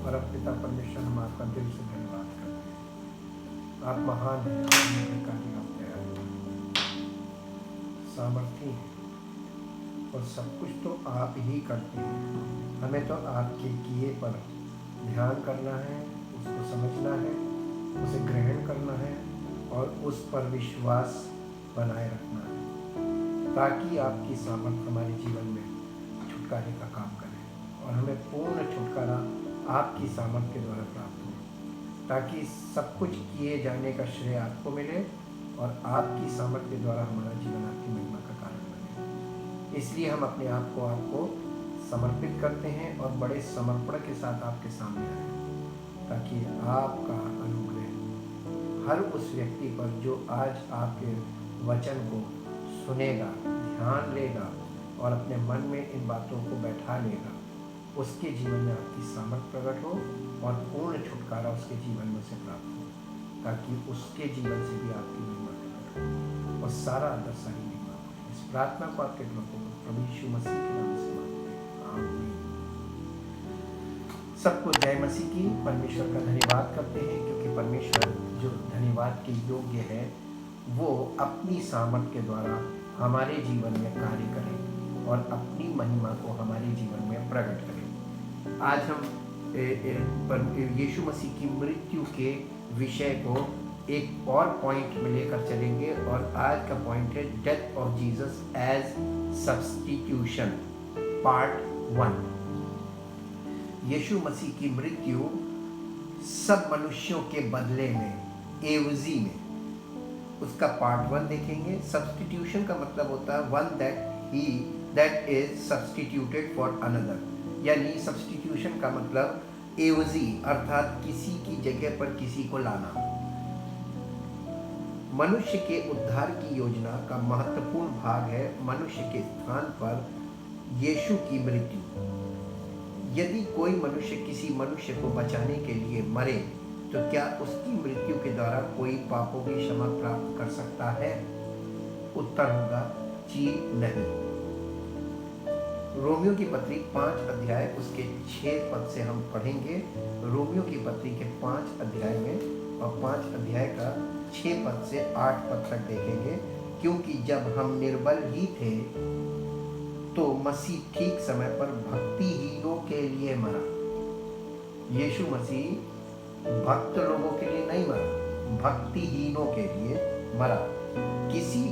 और पिता परमेश्वर, हम आपका दिल से धन्यवाद करते हैं। आप महान हैं, आप निर्विकारी, आप दयालु, सामर्थी हैं और सब कुछ तो आप ही करते हैं। हमें तो आपके किए पर ध्यान करना है, उसको समझना है, उसे ग्रहण करना है और उस पर विश्वास बनाए रखना है, ताकि आपकी सामर्थ हमारे जीवन में छुटकारे का काम करे और हमें पूर्ण छुटकारा आपकी सामर्थ के द्वारा प्राप्त हो, ताकि सब कुछ किए जाने का श्रेय आपको मिले और आपकी सामर्थ के द्वारा हमारा जीवन आपकी महिमा का कारण बने। इसलिए हम अपने आप को आपको समर्पित करते हैं और बड़े समर्पण के साथ आपके सामने आए, ताकि आपका अनुग्रह हर उस व्यक्ति पर जो आज आपके वचन को सुनेगा, ध्यान लेगा और अपने मन में इन बातों को बैठा लेगा, उसके जीवन में आपकी सामर्थ प्रकट हो और पूर्ण छुटकारा उसके जीवन में से प्राप्त हो, ताकि उसके जीवन से भी आपकी महिमा प्रकट हो और सारा आदर सारी महिमा। इस प्रार्थना को आपके लोगों को प्रभु यीशु मसीह के नाम से मांगते हैं, आमीन। सबको जय मसीह की। परमेश्वर का धन्यवाद करते हैं, क्योंकि परमेश्वर जो धन्यवाद के योग्य है वो अपनी सामर्थ के द्वारा हमारे जीवन में कार्य करें और अपनी महिमा को हमारे जीवन में प्रकट करें। आज हम यीशु मसीह की मृत्यु के विषय को एक और पॉइंट में लेकर चलेंगे और आज का पॉइंट है death of Jesus as substitution, part 1। यीशु मसीह की मृत्यु सब मनुष्यों के बदले में, एवजी में, उसका पार्ट 1 देखेंगे। सब्स्टिट्यूशन का मतलब होता है one that is substituted for another, यानी सब्स्टिट्यूशन का मतलब एवजी अर्थात किसी की जगह पर किसी को लाना। मनुष्य के उद्धार की योजना का महत्वपूर्ण भाग है मनुष्य के स्थान पर यीशु की मृत्यु। यदि कोई मनुष्य किसी मनुष्य को बचाने के लिए मरे तो क्या उसकी मृत्यु के द्वारा कोई पापों की क्षमा प्राप्त कर सकता है? उत्तर होगा जी नहीं। रोमियो की पत्री 5 अध्याय उसके 6 पद से हम पढ़ेंगे। रोमियो की पत्री के 5 अध्याय में और 5 अध्याय का 6 पद से 8 पद तक देखेंगे। क्योंकि जब हम निर्बल ही थे तो मसीह ठीक समय पर भक्तिहीनों के लिए मरा। यीशु मसीह भक्त लोगों के लिए नहीं मरा, भक्तिहीनों के लिए मरा। किसी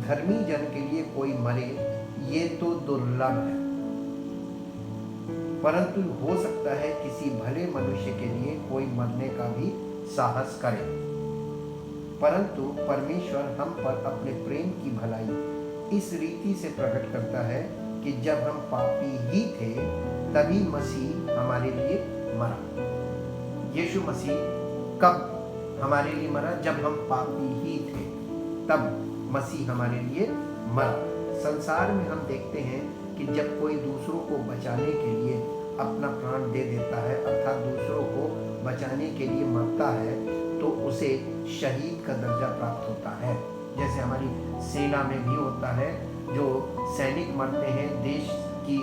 धर्मी जन के लिए कोई मरे ये तो दुर्लभ है, परंतु हो सकता है किसी भले मनुष्य के लिए कोई मरने का भी साहस करे। परंतु परमेश्वर हम पर अपने प्रेम की भलाई इस रीति से प्रकट करता है कि जब हम पापी ही थे तभी मसीह हमारे लिए मरा। यीशु मसीह कब हमारे लिए मरा? जब हम पापी ही थे तब मसीह हमारे लिए मरा। संसार में हम देखते हैं कि जब कोई दूसरों को बचाने के लिए अपना प्राण दे देता है, अर्थात दूसरों को बचाने के लिए मरता है, तो उसे शहीद का दर्जा प्राप्त होता है। जैसे हमारी सेना में भी होता है, जो सैनिक मरते हैं देश की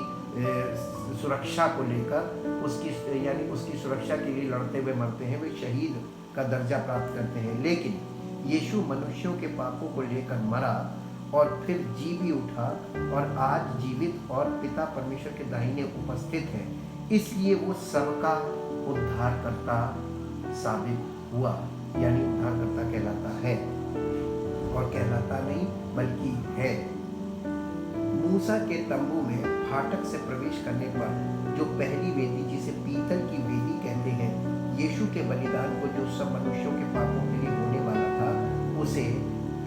सुरक्षा को लेकर, उसकी सुरक्षा के लिए लड़ते हुए मरते हैं, वे शहीद का दर्जा प्राप्त करते हैं। लेकिन यीशु मनुष्यों के पापों को लेकर मरा और फिर जी भी उठा और आज जीवित और पिता परमेश्वर के दाहिने उपस्थित है। इसलिए वो सबका उद्धारकर्ता साबित हुआ, यानी उद्धारकर्ता कहलाता है, और कहलाता नहीं बल्कि है। मूसा के तंबू में फाटक से प्रवेश करने पर जो पहली वेदी, जिसे पीतल की वेदी कहते हैं, यीशु के बलिदान को जो सब मनुष्यों के पापों के लिए होने वाला था उसे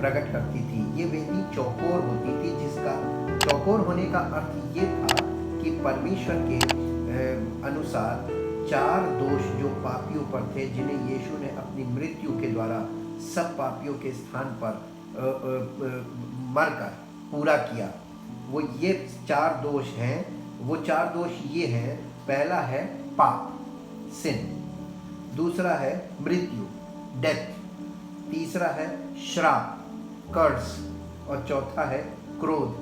प्रकट करती थी। ये वेदी चौकोर होती थी, जिसका चौकोर होने का अर्थ ये था कि परमेश्वर के अनुसार 4 दोष जो पापियों पर थे, जिन्हें यीशु ने अपनी मृत्यु के द्वारा सब पापियों के स्थान पर मरकर पूरा किया, वो ये 4 दोष हैं। वो 4 दोष ये हैं, पहला है पाप, सिन, दूसरा है मृत्यु, डेथ, तीसरा है श्राप, कर्स, और चौथा है क्रोध,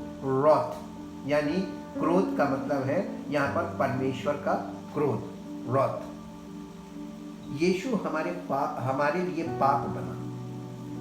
रॉथ। यानी क्रोध का मतलब है यहाँ पर परमेश्वर का क्रोध, रॉथ। यीशु हमारे लिए पाप बना।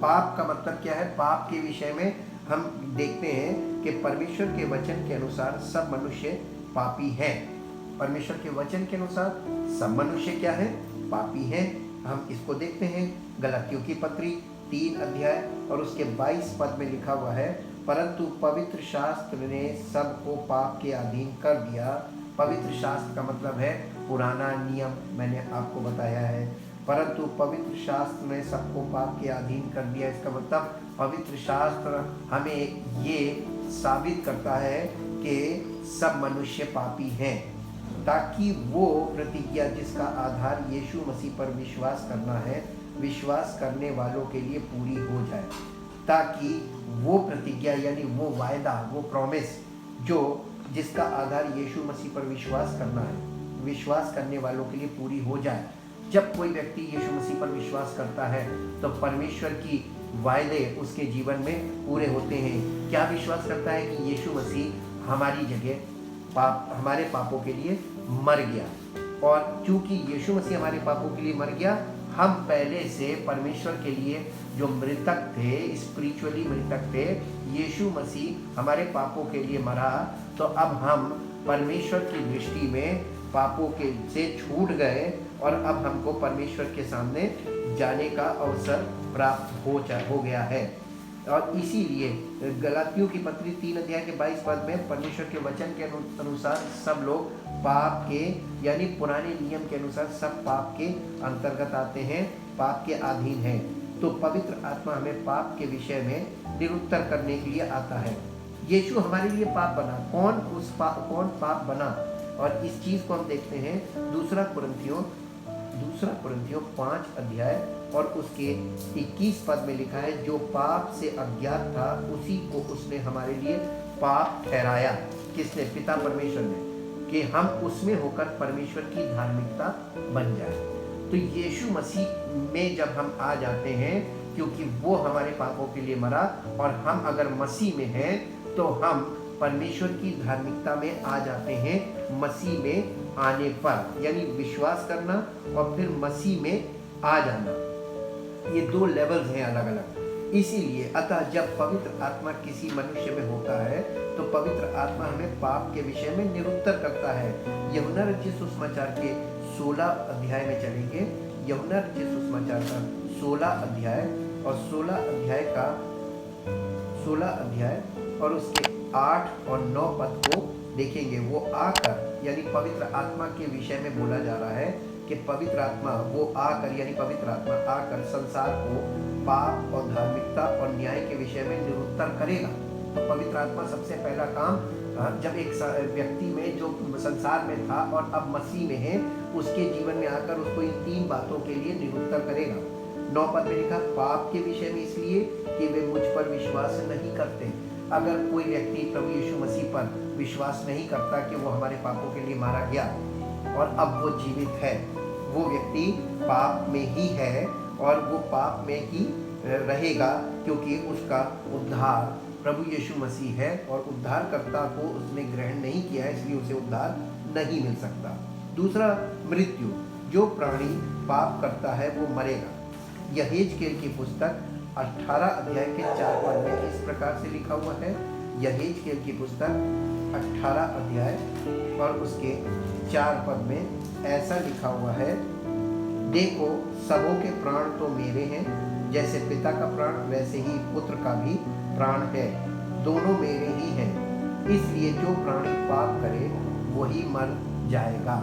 पाप का मतलब क्या है? पाप के विषय में हम देखते हैं कि परमेश्वर के वचन के अनुसार सब मनुष्य पापी हैं। परमेश्वर के वचन के अनुसार सब मनुष्य क्या है? पापी हैं। हम इसको देखते हैं गलातियों की पत्री 3 अध्याय और उसके 22 पद में लिखा हुआ है, परंतु पवित्र शास्त्र ने सबको पाप के अधीन कर दिया। पवित्र शास्त्र का मतलब है पुराना नियम, मैंने आपको बताया है। परंतु पवित्र शास्त्र ने सबको पाप के अधीन कर दिया। इसका मतलब पवित्र शास्त्र हमें ये साबित करता है कि सब मनुष्य पापी हैं, ताकि वो प्रतिज्ञा जिसका आधार यीशु मसीह पर विश्वास करना है, विश्वास करने वालों के लिए पूरी हो जाए। ताकि वो प्रतिज्ञा यानी वो वायदा, वो प्रॉमिस जो जिसका आधार यीशु मसीह पर विश्वास करना है, विश्वास करने वालों के लिए पूरी हो जाए। जब कोई व्यक्ति यीशु मसीह पर विश्वास करता है तो परमेश्वर की वायदे उसके जीवन में पूरे होते हैं। क्या विश्वास करता है? कि यीशु मसीह हमारी जगह हमारे पापों के लिए मर गया, और चूंकि यीशु मसीह हमारे पापों के लिए मर गया, हम पहले से परमेश्वर के लिए जो मृतक थे, स्पिरिचुअली मृतक थे, यीशु मसीह हमारे पापों के लिए मरा, तो अब हम परमेश्वर की दृष्टि में पापों के से छूट गए और अब हमको परमेश्वर के सामने जाने का अवसर प्राप्त हो गया है। और इसीलिए गलातियों की पत्री 3 अध्याय के 22 पद में परमेश्वर के वचन के अनुसार सब लोग पाप के यानी पुराने नियम के अनुसार सब पाप के अंतर्गत आते हैं, पाप के अधीन हैं। तो पवित्र आत्मा हमें पाप के विषय में निरुत्तर करने के लिए आता है। यीशु हमारे लिए पाप बना। कौन पाप बना? और इस चीज को हम देखते हैं दूसरा कुरिन्थियों 5 अध्याय और उसके 21 पद में लिखा है, जो पाप से अज्ञात था उसी को उसने हमारे लिए पाप ठहराया। किसने? पिता परमेश्वर ने, कि हम उसमें होकर परमेश्वर की धार्मिकता बन जाए। तो यीशु मसीह में जब हम आ जाते हैं, क्योंकि वो हमारे पापों के लिए मरा, और हम अगर मसीह में हैं तो हम परमेश्वर की धार्मिकता में आ जाते हैं। मसीह में आने पर यानी विश्वास करना और फिर मसीह में आ जाना, ये 2 लेवल्स हैं अलग अलग। इसीलिए अतः जब पवित्र आत्मा किसी मनुष्य में होता है तो पवित्र आत्मा हमें पाप के विषय में निरुत्तर करता है। यूहन्ना रचित सुसमाचार के 16 अध्याय में चलेंगे। यूहन्ना रचित सुसमाचार का 16 अध्याय और 16 अध्याय और उसके 8 और 9 पद को देखेंगे। वो आकर यानी पवित्र आत्मा के विषय में बोला जा रहा है कि पवित्र आत्मा वो आकर यानी पवित्र आत्मा आकर संसार को पाप और धार्मिकता और न्याय के विषय में निरुत्तर करेगा। तो पवित्र आत्मा सबसे पहला काम जब एक व्यक्ति में जो संसार में था और अब मसीह में है, उसके जीवन में आकर उसको इन 3 बातों के लिए निरुत्तर करेगा। 9 पद में लिखा, पाप के विषय में इसलिए कि वे मुझ पर विश्वास नहीं करते। अगर कोई व्यक्ति प्रभु यीशु मसीह पर विश्वास नहीं करता कि वो हमारे पापों के लिए मारा गया और अब वो जीवित है, वो व्यक्ति पाप में ही है और वो पाप में ही रहेगा, क्योंकि उसका उद्धार प्रभु यीशु मसीह है और उद्धारकर्ता को उसने ग्रहण नहीं किया है, इसलिए उसे उद्धार नहीं मिल सकता। दूसरा, मृत्यु। जो प्राणी पाप करता है वो मरेगा। यहेजकेल की पुस्तक 18 अध्याय के 4 पद में इस प्रकार से लिखा हुआ है। यहेजकेल की पुस्तक 18 अध्याय और उसके 4 पद में ऐसा लिखा हुआ है, देखो सबों के प्राण तो मेरे हैं, जैसे पिता का प्राण वैसे ही पुत्र का भी प्राण है, दोनों मेरे ही हैं। इसलिए जो प्राणी पाप करे वही मर जाएगा।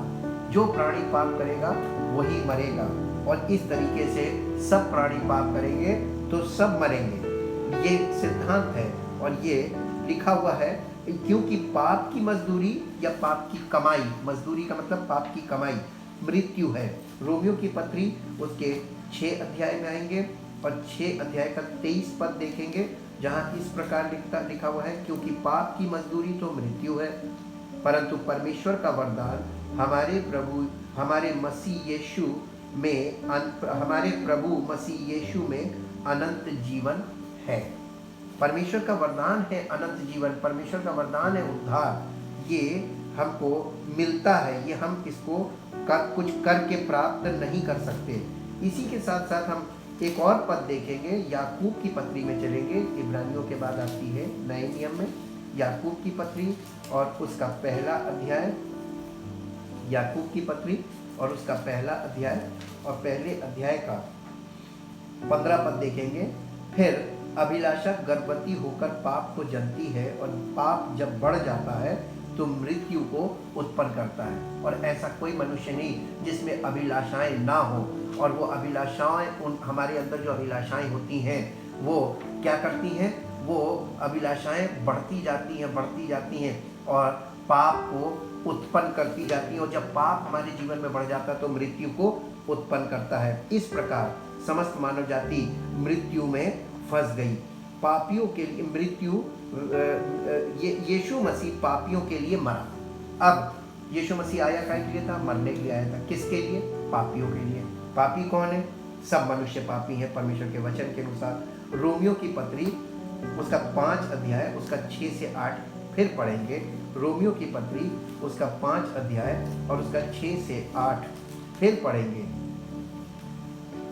जो प्राणी पाप करेगा वही मरेगा, और इस तरीके से सब प्राणी पाप करेंगे तो सब मरेंगे। ये सिद्धांत है और ये लिखा हुआ है, क्योंकि पाप की मजदूरी या पाप की कमाई, मजदूरी का मतलब पाप की कमाई मृत्यु है। रोमियो की पत्री उसके 6 अध्याय में आएंगे और 6 अध्याय का 23 पद देखेंगे, जहाँ इस प्रकार लिखा हुआ है, क्योंकि पाप की मजदूरी तो मृत्यु है, परंतु परमेश्वर का वरदान हमारे प्रभु मसीह यीशु में अनंत जीवन है। परमेश्वर का वरदान है अनंत जीवन, परमेश्वर का वरदान है उद्धार। ये हमको मिलता है, ये हम इसको कुछ करके प्राप्त नहीं कर सकते। इसी के साथ साथ हम एक और पद देखेंगे, याकूब की पत्री में चलेंगे। इब्रानियों के बाद आती है नए नियम में याकूब की पत्री और उसका पहला अध्याय, याकूब की पत्री और उसका पहला अध्याय और पहले अध्याय का 15 पद देखेंगे। फिर अभिलाषा गर्भवती होकर पाप को जनती है और पाप जब बढ़ जाता है तो मृत्यु को उत्पन्न करता है। और ऐसा कोई मनुष्य नहीं जिसमें अभिलाषाएं ना हो, और वो अभिलाषाएं उन हमारे अंदर जो अभिलाषाएं होती हैं वो क्या करती हैं, वो अभिलाषाएं बढ़ती जाती हैं और पाप को उत्पन्न करती जाती हैं, और जब पाप हमारे जीवन में बढ़ जाता है तो मृत्यु को उत्पन्न करता है। इस प्रकार समस्त मानव जाति मृत्यु में फंस गई। पापियों के लिए मृत्यु, यीशु मसीह पापियों के लिए मरा। अब यीशु मसीह आया क्या के लिए था? मरने के लिए आया था। किसके लिए? पापियों के लिए। पापी कौन है? सब मनुष्य पापी हैं परमेश्वर के वचन के अनुसार। रोमियो की पत्री उसका 5 अध्याय उसका 6 से 8 फिर पढ़ेंगे। रोमियो की पत्री उसका 5 अध्याय और उसका 6 से 8 फिर पढ़ेंगे।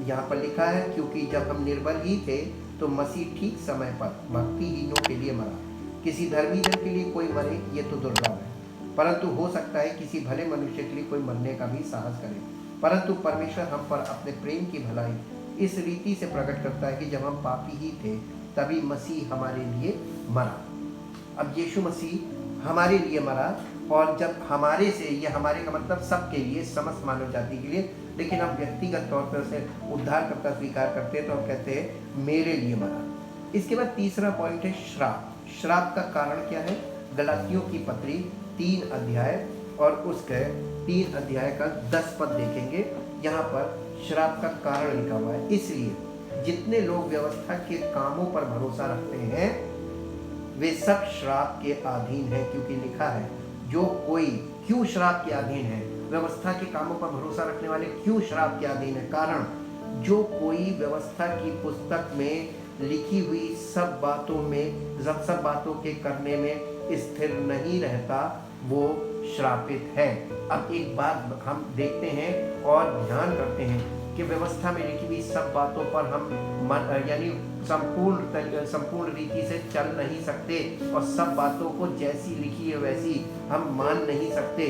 यहाँ पर लिखा है, क्योंकि जब हम निर्बल ही थे तो मसीह ठीक समय पर भक्तिहीनों के लिए मरा। किसी धर्मी जन के लिए कोई मरे ये तो दुर्लभ है, परंतु हो सकता है किसी भले मनुष्य के लिए कोई मरने का भी साहस करे। परंतु परमेश्वर हम पर अपने प्रेम की भलाई इस रीति से प्रकट करता है कि जब हम पापी ही थे तभी मसीह हमारे लिए मरा। अब यीशु मसीह हमारे लिए मरा, और जब हमारे से, ये हमारे का मतलब सबके लिए, समस्त मानव जाति के लिए, लेकिन हम व्यक्तिगत तौर पर उसे उद्धारकर्ता स्वीकार करते हैं तो हम कहते हैं मेरे लिए मरा। इसके बाद तीसरा पॉइंट है श्राप। श्राप का कारण क्या है? गलातियों की पत्री 3 अध्याय और उसके 3 अध्याय का 10 पद देखेंगे। यहाँ पर श्राप का कारण लिखा हुआ है। इसलिए जितने लोग व्यवस्था के कामों पर भरोसा रखते हैं वे सब श्राप के अधीन हैं, क्योंकि लिखा है जो कोई, क्यों श्राप के अधीन है? व्यवस्था के कामों पर भरोसा रखने वाले क्यों श्राप के अधीन है? कारण, जो कोई व्यवस्था की पुस्तक में लिखी हुई सब बातों के करने में स्थिर नहीं रहता वो श्रापित है। अब एक बात हम देखते हैं और ध्यान करते हैं कि व्यवस्था में लिखी हुई सब बातों पर हम यानी संपूर्ण रीति से चल नहीं सकते, और सब बातों को जैसी लिखी है वैसी हम मान नहीं सकते,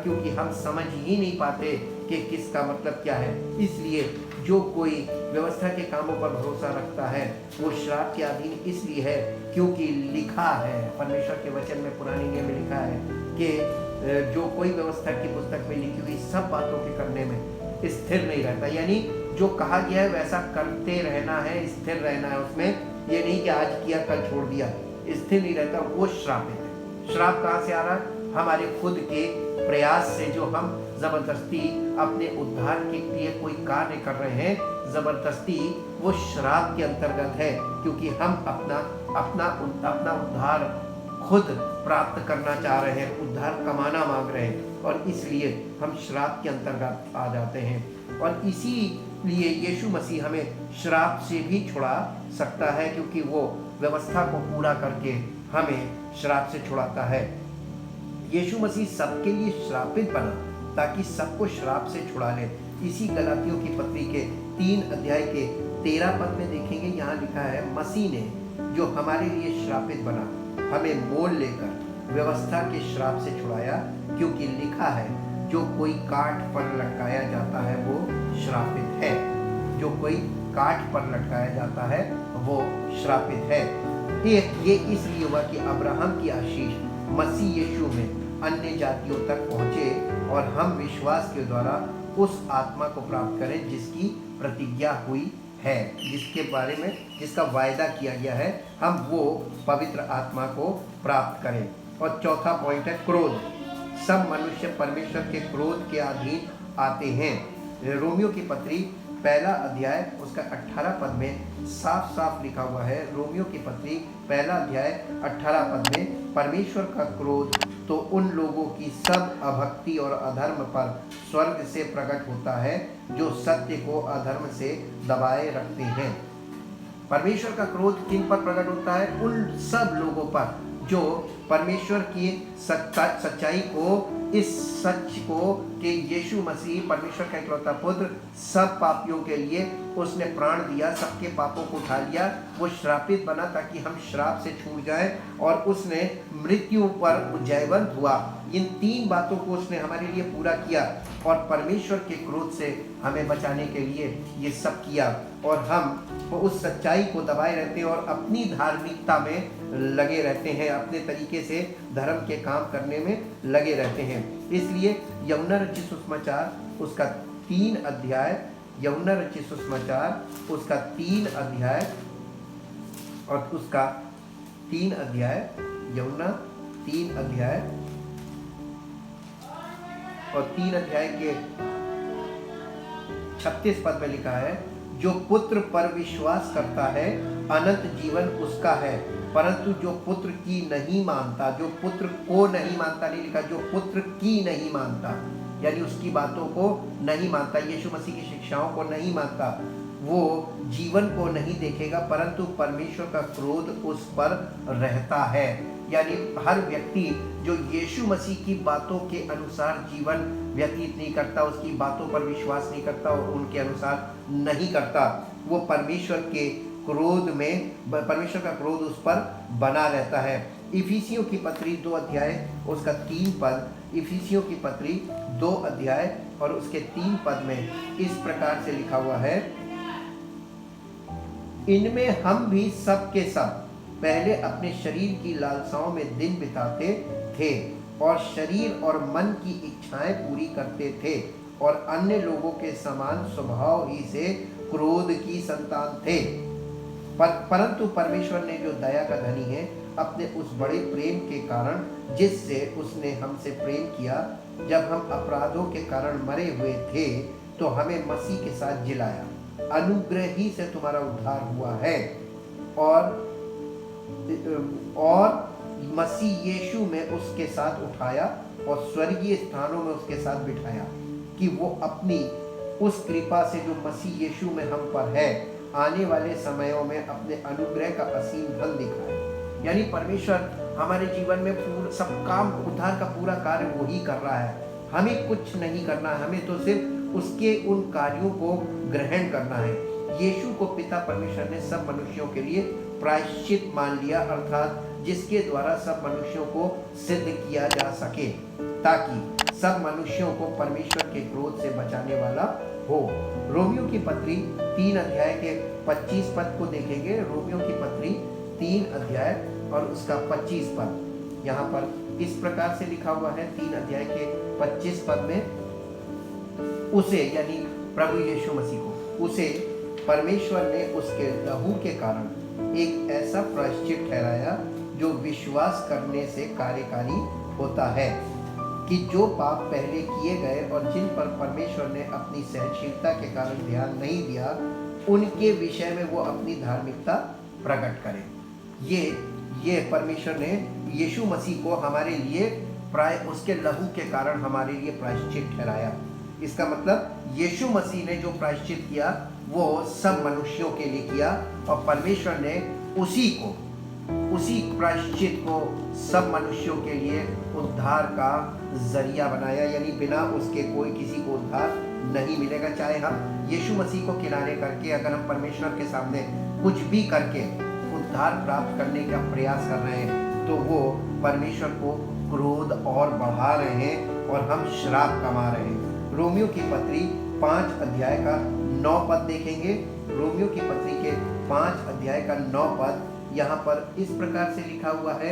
क्योंकि हम समझ ही नहीं पाते कि किसका मतलब क्या है। इसलिए जो कोई व्यवस्था के कामों पर भरोसा रखता है वो श्राप के अधीन इसलिए है क्योंकि लिखा है, परमेश्वर के वचन में, पुराने नियम में लिखा है कि जो कोई व्यवस्था की पुस्तक में लिखी हुई सब बातों के करने में स्थिर नहीं रहता, यानी जो कहा गया है वैसा करते रहना है, स्थिर रहना है उसमें, ये नहीं कि आज किया कल छोड़ दिया, स्थिर नहीं रहता, वो श्रापित है। श्राप कहाँ से आ रहा है? हमारे खुद के प्रयास से, जो हम जबरदस्ती अपने उद्धार के लिए कोई कार्य कर रहे हैं, जबरदस्ती, वो श्राप के अंतर्गत है, क्योंकि हम अपना उद्धार खुद प्राप्त करना चाह रहे हैं, उद्धार कमाना मांग रहे हैं, और इसलिए हम श्राप के अंतर्गत आ जाते हैं। और इसीलिए यीशु मसीह हमें श्राप से भी छुड़ा सकता है, क्योंकि वो व्यवस्था को पूरा करके हमें श्राप से छुड़ाता है। यीशु मसीह सबके लिए श्रापित बना ताकि सबको श्राप से छुड़ा ले। इसी गलातियों की पत्री के 3 अध्याय के 13 पद में देखेंगे, यहाँ लिखा है, मसीह ने जो हमारे लिए श्रापित बना हमें मोल लेकर व्यवस्था के श्राप से छुड़ाया, क्योंकि लिखा है जो कोई काठ पर लटकाया जाता है वो श्रापित है। जो कोई काठ पर लटकाया जाता है वो श्रापित है। ये इसलिए हुआ कि अब्राहम की आशीष मसीह यीशु में अन्य जातियों तक पहुँचे और हम विश्वास के द्वारा उस आत्मा को प्राप्त करें जिसकी प्रतिज्ञा हुई है, जिसके बारे में, जिसका वायदा किया गया है, हम वो पवित्र आत्मा को प्राप्त करें। और चौथा पॉइंट है क्रोध। सब मनुष्य परमेश्वर के क्रोध के अधीन आते हैं। रोमियो की पत्री 1 अध्याय उसका 18 पद में साफ साफ लिखा हुआ है। रोमियो की पत्री 1 अध्याय 18 पद में, परमेश्वर का क्रोध तो उन लोगों की सब अभक्ति और अधर्म पर स्वर्ग से प्रकट होता है जो सत्य को अधर्म से दबाए रखते हैं। परमेश्वर का क्रोध किन पर प्रकट होता है? उन सब लोगों पर जो परमेश्वर की सच्चाई को, इस सच को कि यीशु मसीह परमेश्वर का इकलौता पुत्र सब पापियों के लिए उसने प्राण दिया, सबके पापों को उठा लिया, वो श्रापित बना ताकि हम श्राप से छूट जाएं, और उसने मृत्यु पर जयवंत हुआ। इन 3 बातों को उसने हमारे लिए पूरा किया और परमेश्वर के क्रोध से हमें बचाने के लिए ये सब किया। और हम उस सच्चाई को दबाए रहते हैं और अपनी धार्मिकता में लगे रहते हैं, अपने तरीके से धर्म के काम करने में लगे रहते हैं। इसलिए यूहन्ना रचित सुसमाचार उसका 3 अध्याय, यूहन्ना रचित सुसमाचार उसका 3 अध्याय और उसका 3 अध्याय, यूहन्ना 3 अध्याय और 3 अध्याय के 36 पद में लिखा है, जो पुत्र पर विश्वास करता है अनंत जीवन उसका है, परंतु जो पुत्र की नहीं मानता, जो पुत्र को नहीं मानता नहीं लिखा, जो पुत्र की नहीं मानता, यानी उसकी बातों को नहीं मानता, यीशु मसीह की शिक्षाओं को नहीं मानता, वो जीवन को नहीं देखेगा, परंतु परमेश्वर का क्रोध उस पर रहता है। यानी हर व्यक्ति जो यीशु मसीह की बातों के अनुसार जीवन व्यतीत नहीं करता, उसकी बातों पर विश्वास नहीं करता और उनके अनुसार नहीं करता, वो परमेश्वर के क्रोध में, परमेश्वर का क्रोध उस पर बना रहता है। इफिसियों की पत्री 2 अध्याय उसका 3 पद, इफिसियों की पत्री 2 अध्याय और उसके 3 पद में इस प्रकार से लिखा हुआ है, इनमें हम भी सब के सब पहले अपने शरीर की लालसाओं में दिन बिताते थे और शरीर और मन की इच्छाएं पूरी करते थे और अन्य लोगों के समान स्वभाव ही से क्रोध की संतान थे। परंतु परमेश्वर ने जो दया का धनी है, अपने उस बड़े प्रेम के कारण जिससे उसने हमसे प्रेम किया, जब हम अपराधों के कारण मरे हुए थे तो हमें मसीह के साथ जिलाया, अनुग्रह ही से तुम्हारा उद्धार हुआ है और मसीह यीशु में उसके साथ उठाया और स्वर्गीय स्थानों में उसके साथ बिठाया, कि वो अपनी उस कृपा से जो मसीह यीशु में हम पर है, आने वाले समयों में अपने अनुग्रह का असीम धन दिखाए। यानी परमेश्वर हमारे जीवन में पूरा सब काम, उद्धार का पूरा कार्य वो ही कर रहा है, हमें कुछ नहीं करना है, हमें तो सिर्फ उसके उन कार्यों को ग्रहण करना है। यीशु को पिता परमेश्वर ने सब मनुष्यों के लिए प्रायश्चित मान लिया, अर्थात जिसके द्वारा सब मनुष्यों को सिद्ध किया जा सके, ताकि सब मनुष्यों को परमेश्वर के क्रोध से बचाने वाला हो। रोमियो की पत्री 3 अध्याय के 25 पद को देखेंगे। रोमियो की पत्री 3 अध्याय और उसका 25 पद यहाँ पर इस प्रकार से लिखा हुआ है। 3 अध्याय के 25 पद में, उसे यानी प्रभु यीशु मसीह को, उसे परमेश्वर ने उसके लहू के कारण एक ऐसा प्रायश्चित ठहराया जो विश्वास करने से कार्यकारी होता है, कि जो पाप पहले किए गए और जिन पर परमेश्वर ने अपनी सहनशीलता के कारण ध्यान नहीं दिया, उनके विषय में वो अपनी धार्मिकता प्रकट करे। ये परमेश्वर ने यीशु मसीह को हमारे लिए उसके लहू के कारण हमारे लिए प्रायश्चित ठहराया। इसका मतलब यीशु मसीह ने जो प्रायश्चित किया वो सब मनुष्यों के लिए किया, और परमेश्वर ने उसी प्रायश्चित को सब मनुष्यों के लिए उद्धार का जरिया बनाया। यानी बिना उसके कोई किसी को उद्धार नहीं मिलेगा। चाहे हम यीशु मसीह को किनारे करके, अगर हम परमेश्वर के सामने कुछ भी करके उद्धार प्राप्त करने का प्रयास कर रहे हैं, तो वो परमेश्वर को क्रोध और बढ़ा रहे हैं और हम श्राप कमा रहे हैं। रोमियो की पत्री 5 अध्याय का 9 पद देखेंगे। रोमियो की पत्री के 5 अध्याय का 9 पद यहाँ पर इस प्रकार से लिखा हुआ है,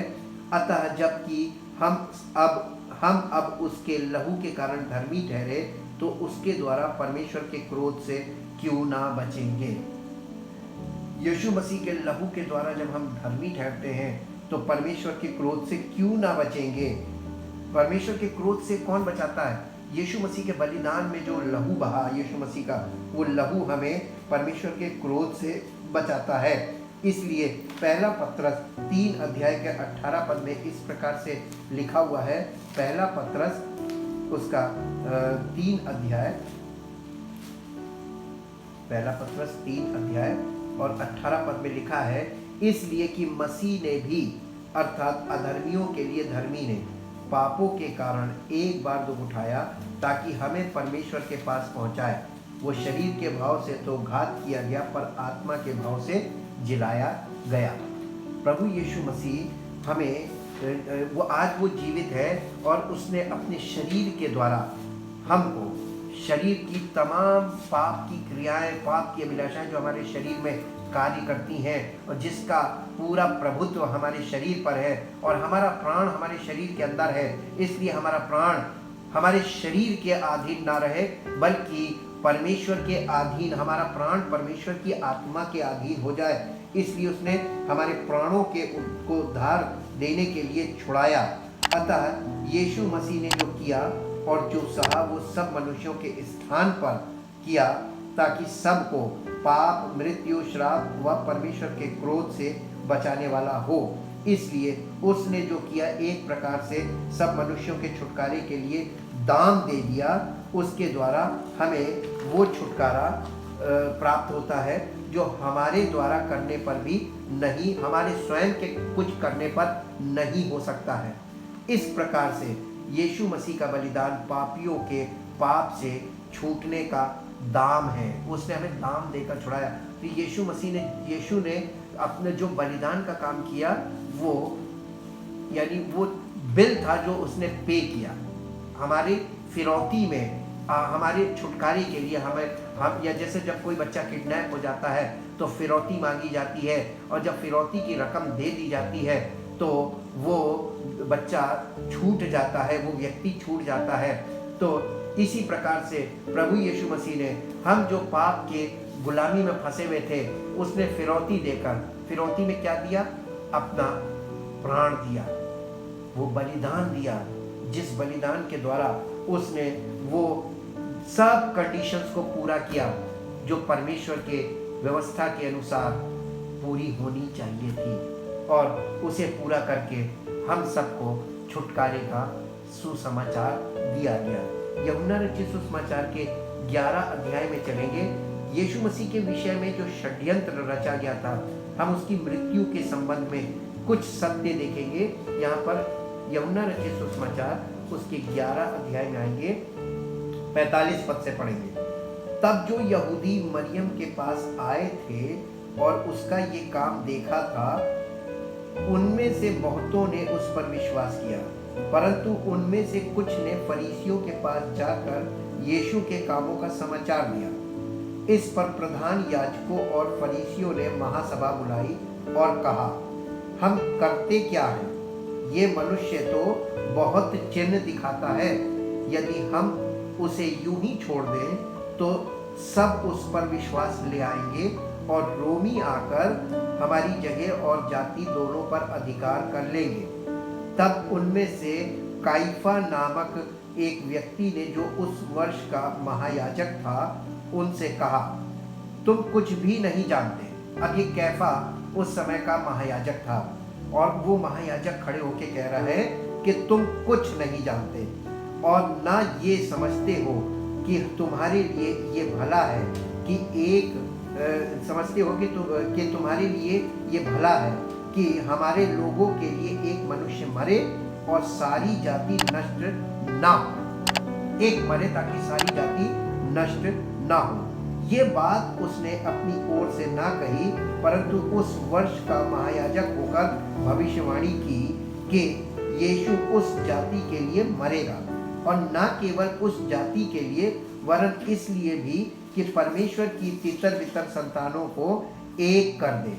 अतः जबकि हम अब उसके लहू के कारण धर्मी ठहरे, तो उसके द्वारा परमेश्वर के क्रोध से क्यों ना बचेंगे। यीशु मसीह के लहू के द्वारा जब हम धर्मी ठहरते हैं तो परमेश्वर के क्रोध से क्यों ना बचेंगे। परमेश्वर के क्रोध से कौन बचाता है? यीशु मसीह के बलिदान में जो लहू बहा यीशु मसीह का, वो लहू हमें परमेश्वर के क्रोध से बचाता है। इसलिए पहला पत्रस 3 अध्याय के 18 पद में इस प्रकार से लिखा हुआ है। पहला पत्रस उसका 3 अध्याय, पहला पत्रस 3 अध्याय और 18 पद में लिखा है, इसलिए कि मसीह ने भी अर्थात अधर्मियों के लिए धर्मी ने पापों के कारण एक बार दुख उठाया ताकि हमें परमेश्वर के पास पहुंचाए। वो शरीर के भाव से तो घात किया गया पर आत्मा के भाव से जिलाया गया। प्रभु यीशु मसीह हमें वो जीवित है और उसने अपने शरीर के द्वारा हमको शरीर की तमाम पाप की क्रियाएं, पाप की अभिलाषाएं जो हमारे शरीर में कार्य करती हैं और जिसका पूरा प्रभुत्व हमारे शरीर पर है और हमारा प्राण हमारे शरीर के अंदर है, इसलिए हमारा प्राण हमारे शरीर के अधीन ना रहे बल्कि परमेश्वर के अधीन, हमारा प्राण परमेश्वर की आत्मा के अधीन हो जाए। इसलिए उसने हमारे प्राणों को उद्धार देने के लिए छुड़ाया। अतः यीशु मसीह ने जो किया और जो सहा वो सब मनुष्यों के स्थान पर किया ताकि सबको पाप, मृत्यु, श्राप व परमेश्वर के क्रोध से बचाने वाला हो। इसलिए उसने जो किया एक प्रकार से सब मनुष्यों के छुटकारे के लिए दान दे दिया। उसके द्वारा हमें वो छुटकारा प्राप्त होता है जो हमारे द्वारा करने पर भी नहीं, हमारे स्वयं के कुछ करने पर नहीं हो सकता है। इस प्रकार से यीशु मसीह का बलिदान पापियों के पाप से छूटने का दाम है। उसने हमें दाम देकर छुड़ाया। तो यीशु ने अपने जो बलिदान का काम किया वो यानी वो बिल था जो उसने पे किया हमारे फिरौती में, हमारे छुटकारे के लिए। हम या जैसे जब कोई बच्चा किडनैप हो जाता है तो फिरौती मांगी जाती है और जब फिरौती की रकम दे दी जाती है तो वो बच्चा छूट जाता है, वो व्यक्ति छूट जाता है। तो इसी प्रकार से प्रभु यीशु मसीह ने हम जो पाप के गुलामी में फंसे हुए थे उसने फिरौती देकर, फिरौती में क्या दिया? अपना प्राण दिया, वो बलिदान दिया, जिस बलिदान के द्वारा उसने वो सब कंडीशंस को पूरा किया जो परमेश्वर के व्यवस्था के अनुसार पूरी होनी चाहिए थी और उसे पूरा करके हम सबको छुटकारे का सुसमाचार दिया गया। यूहन्ना रचित सुसमाचार के 11 अध्याय में चलेंगे। यीशु मसीह के विषय में जो षड्यंत्र रचा गया था, हम उसकी मृत्यु के संबंध में कुछ सत्य देखेंगे। यहाँ पर यूहन्ना रचित सुसमाचार उसके 11 अध्याय में आएंगे, 45 पद से पढ़ेंगे। तब जो यहूदी मरियम के पास आए थे और उसका ये काम देखा था, उनमें से बहुतों ने उस पर विश्वास किया, परंतु उनमें से कुछ ने फरीसियों के पास जाकर यीशु के कामों का समाचार दिया। इस पर प्रधान याजकों और फरीसियों ने महासभा बुलाई और कहा, हम करते क्या हैं? ये मनुष्य तो बहुत चिन्ह दिखाता है। यदि हम उसे यूं ही छोड़ दें तो सब उस पर विश्वास ले आएंगे और रोमी आकर हमारी जगह और जाति दोनों पर अधिकार कर लेंगे। तब उनमें से काइफा नामक एक व्यक्ति ने, जो उस वर्ष का महायाजक था, उनसे कहा, तुम कुछ भी नहीं जानते। अब ये कैफा उस समय का महायाजक था और वो महायाजक खड़े होके कह रहा है कि तुम कुछ नहीं जानते और ना ये समझते हो कि तुम्हारे लिए ये भला है कि समझते हो कि तुम्हारे लिए ये भला है कि हमारे लोगों के लिए एक मनुष्य मरे और सारी जाति नष्ट ना हो। एक मरे ताकि सारी जाति नष्ट ना हो। ये बात उसने अपनी ओर से ना कही, परंतु उस वर्ष का महायाजक होकर भविष्यवाणी की कि यीशु उस जाति के लिए मरेगा और न केवल उस जाति के लिए वरन इसलिए भी कि परमेश्वर की तितर बितर संतानों को एक कर दे।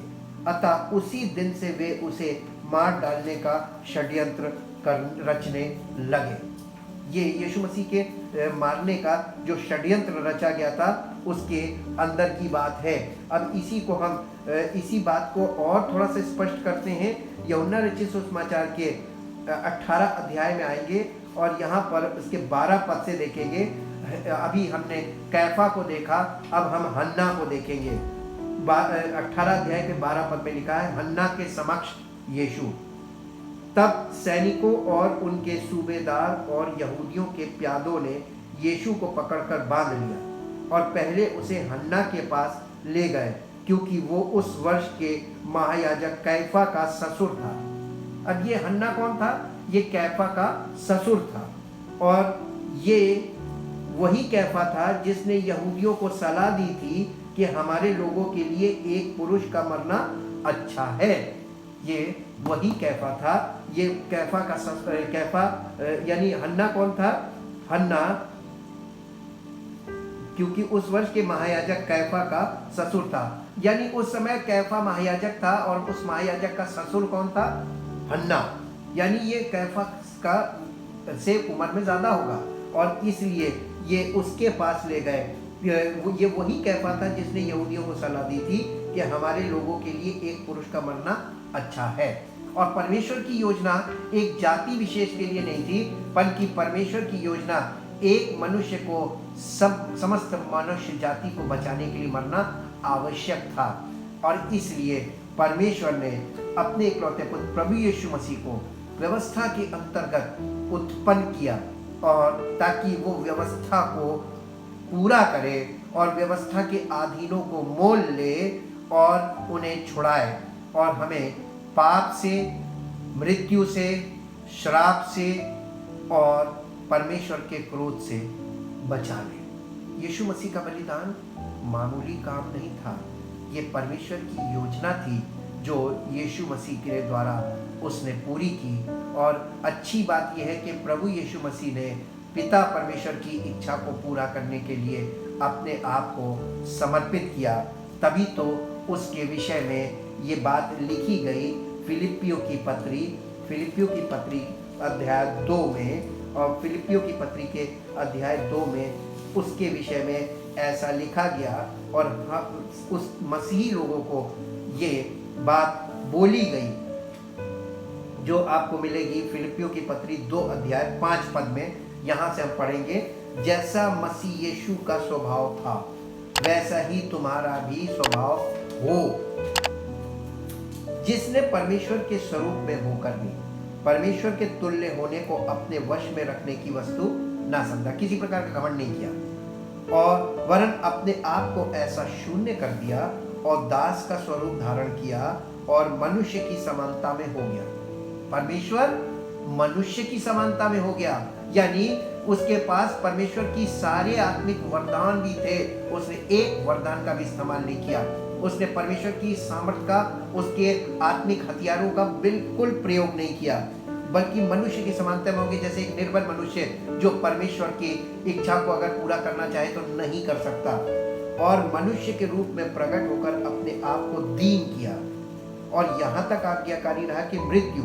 अतः उसी दिन से वे उसे मार डालने का षड्यंत्र रचने लगे। ये यीशु मसीह के मारने का जो षड्यंत्र रचा गया था उसके अंदर की बात है। अब इसी बात को और थोड़ा सा स्पष्ट करते हैं। यूहन्ना रचित सुसमाचार के 18 अध्याय में आएंगे और यहाँ पर उसके 12 पद से देखेंगे। अभी हमने कैफा को देखा, अब हम हन्ना को देखेंगे। 18 अध्याय के 12 पद में लिखा है, हन्ना के समक्ष यीशु। तब सैनिकों और उनके सूबेदार और यहूदियों के प्यादों ने यीशु को पकड़कर बांध लिया और पहले उसे हन्ना के पास ले गए, क्योंकि वो उस वर्ष के महायाजक कैफा का ससुर था। अब ये हन्ना कौन था? ये कैफा का ससुर था, और ये वही कैफा था जिसने यहूदियों को सलाह दी थी कि हमारे लोगों के लिए एक पुरुष का मरना अच्छा है। ये वही कैफा था। ये कैफा का कैफा यानी हन्ना कौन था? हन्ना क्योंकि उस वर्ष के महायाजक कैफा का ससुर था, यानी उस समय कैफा महायाजक था और उस महायाजक का ससुर कौन था? हन्ना। यानी ये कैफा का से उम्र में ज्यादा होगा, और इसलिए ये उसके पास ले गए। ये वही कैफा था जिसने यहूदियों को सलाह दी थी कि हमारे लोगों के लिए एक पुरुष का मरना अच्छा है। और परमेश्वर की योजना एक जाति विशेष के लिए नहीं थी, बल्कि परमेश्वर की योजना एक मनुष्य को समस्त मनुष्य जाति को बचाने के लिए मरना आवश्यक था। और इसलिए परमेश्वर ने अपने इकलौते पुत्र प्रभु यीशु मसीह को व्यवस्था के अंतर्गत उत्पन्न किया, और ताकि वो व्यवस्था को पूरा करे और व्यवस्था के अधीनों को मोल ले और उन्हें छुड़ाए, और हमें पाप से, मृत्यु से, श्राप से और परमेश्वर के क्रोध से बचा ले। यीशु मसीह का बलिदान मामूली काम नहीं था, ये परमेश्वर की योजना थी जो यीशु मसीह के द्वारा उसने पूरी की। और अच्छी बात यह है कि प्रभु यीशु मसीह ने पिता परमेश्वर की इच्छा को पूरा करने के लिए अपने आप को समर्पित किया, तभी तो उसके विषय में ये बात लिखी गई फिलिपियों की पत्री अध्याय 2 में, और फिलिपियों की पत्री के अध्याय 2 में उसके विषय में ऐसा लिखा गया, और उस मसीही लोगों को ये बात बोली गई जो आपको मिलेगी फिलिपियों की पत्री 2 अध्याय 5 पद में। यहाँ से हम पढ़ेंगे, जैसा मसीह यीशु का स्वभाव था वैसा ही तुम्हारा भी स्वभाव हो, जिसने परमेश्वर के स्वरूप में होकर भी परमेश्वर के तुल्य होने को अपने वश में रखने की वस्तु ना समझा, किसी प्रकार का घमंड नहीं किया, और वरन अपने आप को ऐसा शून्य कर दिया और दास का स्वरूप धारण किया और मनुष्य की समानता में हो गया। परमेश्वर मनुष्य की समानता में हो गया, यानी उसके पास परमेश्वर की सारे आत्मिक वरदान भी थे, उसने एक वरदान का भी इस्तेमाल नहीं किया। उसने परमेश्वर की सामर्थ्य का, उसके आत्मिक हथियारों का बिल्कुल प्रयोग नहीं किया, बल्कि मनुष्य की समानता में हो गया। जैसे एक निर्बल मनुष्य जो परमेश्वर की इच्छा को अगर पूरा करना चाहे तो नहीं कर सकता, और मनुष्य के रूप में प्रकट होकर अपने आप को दीन किया, और यहाँ तक आज्ञाकारी रहा कि मृत्यु,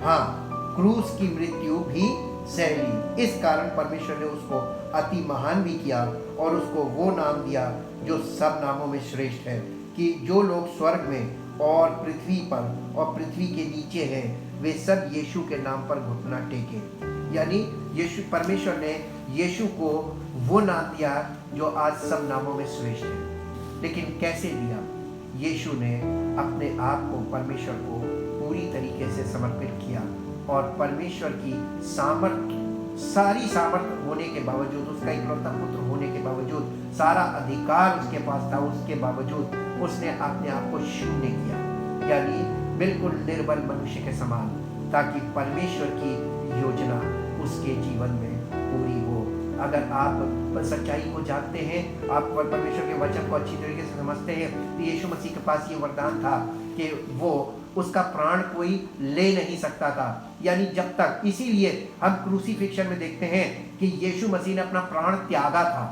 हाँ, क्रूस की मृत्यु भी सह ली। इस कारण परमेश्वर ने उसको अति महान भी किया और उसको वो नाम दिया जो सब नामों में श्रेष्ठ है, कि जो लोग स्वर्ग में और पृथ्वी पर और पृथ्वी के नीचे हैं वे सब यीशु के नाम पर घुटना टेके। यानी यीशु, परमेश्वर ने यीशु को वो नाम दिया जो आज सब नामों में श्रेष्ठ है। लेकिन कैसे दिया? यीशु ने अपने आप को परमेश्वर को पूरी तरीके से समर्पित किया, और परमेश्वर की सामर्थ्य, सारी सामर्थ्य होने के बावजूद, उसका इकलौता पुत्र होने के बावजूद, सारा अधिकार उसके पास था, उसके बावजूद उसने अपने आप को शून्य किया, यानी बिल्कुल निर्बल मनुष्य के समान, ताकि परमेश्वर की योजना उसके जीवन में पूरी हो। अगर आप सच्चाई को जानते हैं, आप परमेश्वर के वचन को अच्छी तरीके से समझते हैं, तो यीशु मसीह के पास ये वरदान था कि वो उसका प्राण कोई ले नहीं सकता था, यानी जब तक, इसीलिए हम क्रूसीफिक्शन में देखते हैं कि यीशु मसीह ने अपना प्राण त्यागा था,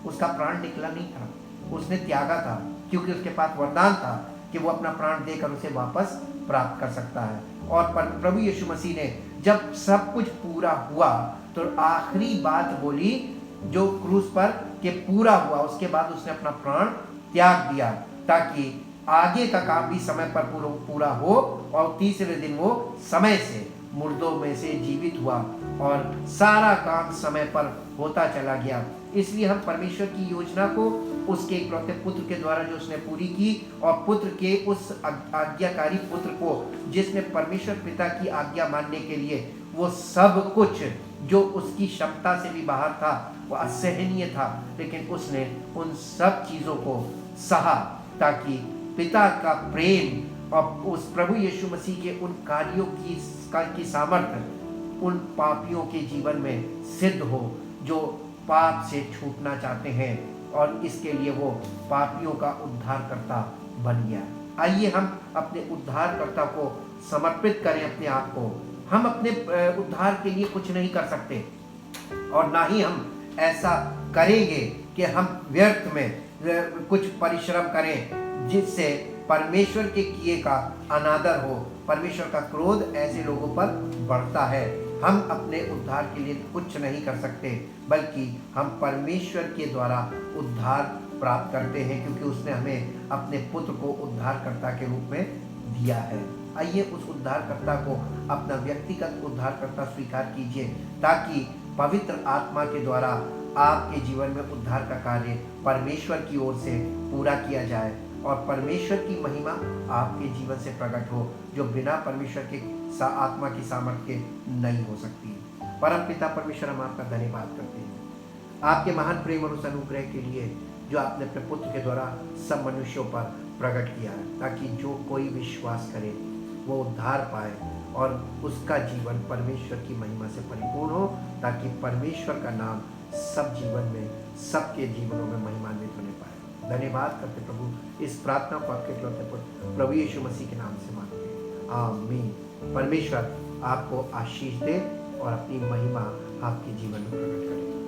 उसका प्राण निकला नहीं था, उसने त्यागा था, क्योंकि उसके पास वरदान था कि वो अपना प्राण देकर उसे वापस प्राप्त कर सकता है। और प्रभु यीशु मसीह ने जब सब कुछ पूरा हुआ तो आखिरी बात बोली जो क्रूस पर के पूरा हुआ, उसके बाद उसने अपना प्राण त्याग दिया, ताकि आगे का काम भी समय पर पूरा हो, और तीसरे दिन वो समय से मुर्दों में से जीवित हुआ, और सारा काम समय पर होता चला गया। इसलिए हम परमेश्वर की योजना को उसके इकलौते पुत्र के द्वारा जो उसने पूरी की, और पुत्र के उस आज्ञाकारी पुत्र को जिसने परमेश्वर पिता की आज्ञा मानने के लिए वो सब कुछ जो उसकी क्षमता से भी बाहर था, वो असहनीय था, लेकिन उसने उन सब चीज़ों को सहा ताकि पिता का प्रेम और उस प्रभु यीशु मसीह के उन कार्यों की सामर्थ्य उन पापियों के जीवन में सिद्ध हो जो पाप से छूटना चाहते हैं और इसके लिए वो पापियों का उद्धारकर्ता बन गया। आइए हम अपने उद्धारकर्ता को समर्पित करें अपने आप को। हम अपने उद्धार के लिए कुछ नहीं कर सकते और ना ही हम ऐसा करेंगे कि हम व्यर्थ में कुछ परिश्रम करें जिससे परमेश्वर के किए का अनादर हो। परमेश्वर का क्रोध ऐसे लोगों पर बढ़ता है। हम अपने उद्धार के लिए कुछ नहीं कर सकते, बल्कि हम परमेश्वर के द्वारा उद्धार प्राप्त करते हैं, क्योंकि उसने हमें अपने पुत्र को उद्धारकर्ता के रूप में दिया है। आइए उस उद्धारकर्ता को अपना व्यक्तिगत उद्धारकर्ता स्वीकार कीजिए, ताकि पवित्र आत्मा के द्वारा आपके जीवन में उद्धार का कार्य परमेश्वर की ओर से पूरा किया जाए और परमेश्वर की महिमा आपके जीवन से प्रकट हो, जो बिना परमेश्वर के आत्मा की सामर्थ्य नहीं हो सकती। परम पिता परमेश्वर, हम आपका धन्यवाद करते हैं आपके महान प्रेम और उस अनुग्रह के लिए जो आपने अपने पुत्र के द्वारा सब मनुष्यों पर प्रकट किया है, ताकि जो कोई विश्वास करे वो उद्धार पाए और उसका जीवन परमेश्वर की महिमा से परिपूर्ण हो, ताकि परमेश्वर का नाम सब जीवन में, सबके जीवनों में महिमान्वित होने पाए। धन्यवाद करते प्रभु, इस प्रार्थना को आपके इकलौते पुत्र प्रभु यीशु मसीह के नाम से मांगते हैं, आमीन। परमेश्वर आपको आशीष दे और अपनी महिमा आपके जीवन में प्रकट करे।